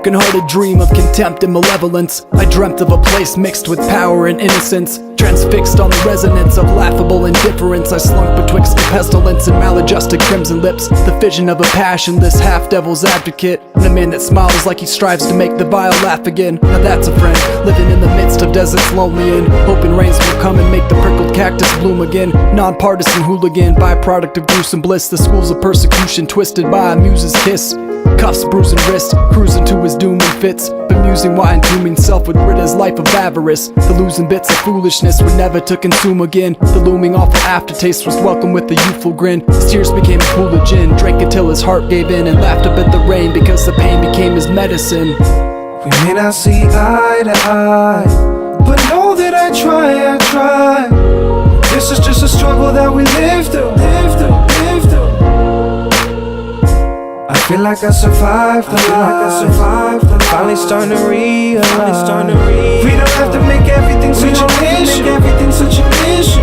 broken-hearted dream of contempt and malevolence. I dreamt of a place mixed with power and innocence, transfixed on the resonance of laughable indifference. I slunk betwixt the pestilence and maladjusted crimson lips, the vision of a passionless half-devil's advocate, and a man that smiles like he strives to make the vile laugh again. Now that's a friend, living in the midst of deserts lonely and hoping rains will come and make the prickled cactus bloom again. Non-partisan hooligan, byproduct of gruesome bliss, the schools of persecution twisted by a muse's kiss. Cuffs, bruising wrist, cruising to his doom and fits, bemusing why entombing self would rid his life of avarice. The losing bits of foolishness were never to consume again. The looming awful aftertaste was welcome with a youthful grin. His tears became a pool of gin, drank until his heart gave in, and laughed up at the rain because the pain became his medicine. We may not see eye to eye, but know that I try. This is just a struggle that we live through. I feel like I survived the life. Finally starting to realize we don't have to make everything such an issue.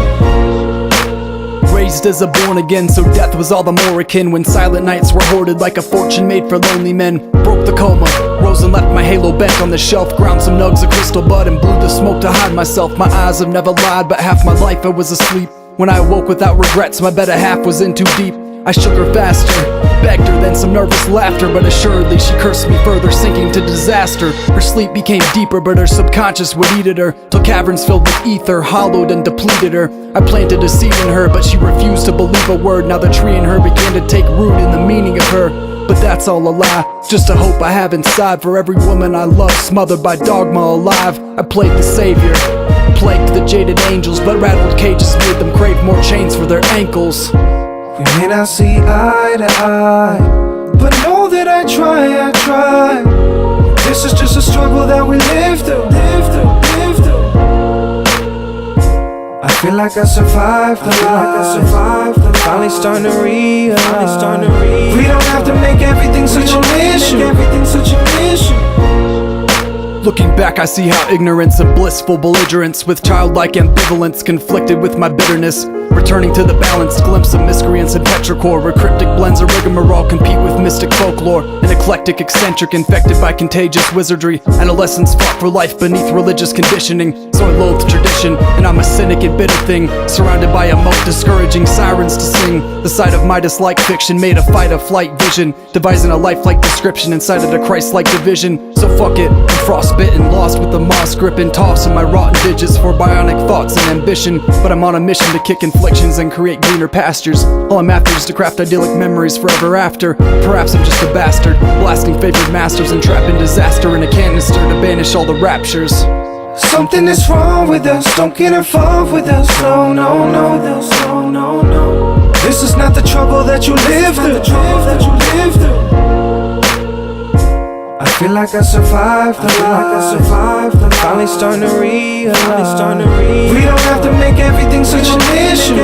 Raised as a born again, so death was all the more akin when silent nights were hoarded like a fortune made for lonely men. Broke the coma, rose and left my halo bent on the shelf, ground some nugs of crystal bud and blew the smoke to hide myself. My eyes have never lied, but half my life I was asleep. When I awoke without regrets, my better half was in too deep. I shook her faster, begged her, then some nervous laughter, but assuredly she cursed me further, sinking to disaster. Her sleep became deeper, but her subconscious would eat at her, till caverns filled with ether hollowed and depleted her. I planted a seed in her, but she refused to believe a word. Now the tree in her began to take root in the meaning of her. But that's all a lie, just a hope I have inside for every woman I love, smothered by dogma alive. I played the savior, plagued the jaded angels, but rattled cages made them crave more chains for their ankles. We may not see eye to eye, but know that I try. This is just a struggle that we live through. I feel like I survived the life. Finally starting to realize we don't have to make everything such an issue. Looking back, I see how ignorance and blissful belligerence with childlike ambivalence conflicted with my bitterness. Returning to the balanced glimpse of miscreants and petrichor, where cryptic blends of rigmarole compete with mystic folklore. An eclectic eccentric infected by contagious wizardry. Adolescents fought for life beneath religious conditioning, so I loathe tradition, and I'm a cynic and bitter thing, surrounded by a moat discouraging sirens to sing. The sight of my dislike fiction made a fight-of-flight vision, devising a lifelike description inside of the Christ-like division. So fuck it, I'm frostbitten, lost with the moss gripping, tossing my rotten digits for bionic thoughts and ambition. But I'm on a mission to kick inflictions and create greener pastures. All I'm after is to craft idyllic memories forever after. Perhaps I'm just a bastard, blasting favored masters and trapping disaster in a canister to banish all the raptures. Something is wrong with us, don't get involved with us. No. This is not the trouble that you live through. I feel like I survived the life. Finally starting to realize we don't have to make everything such an issue.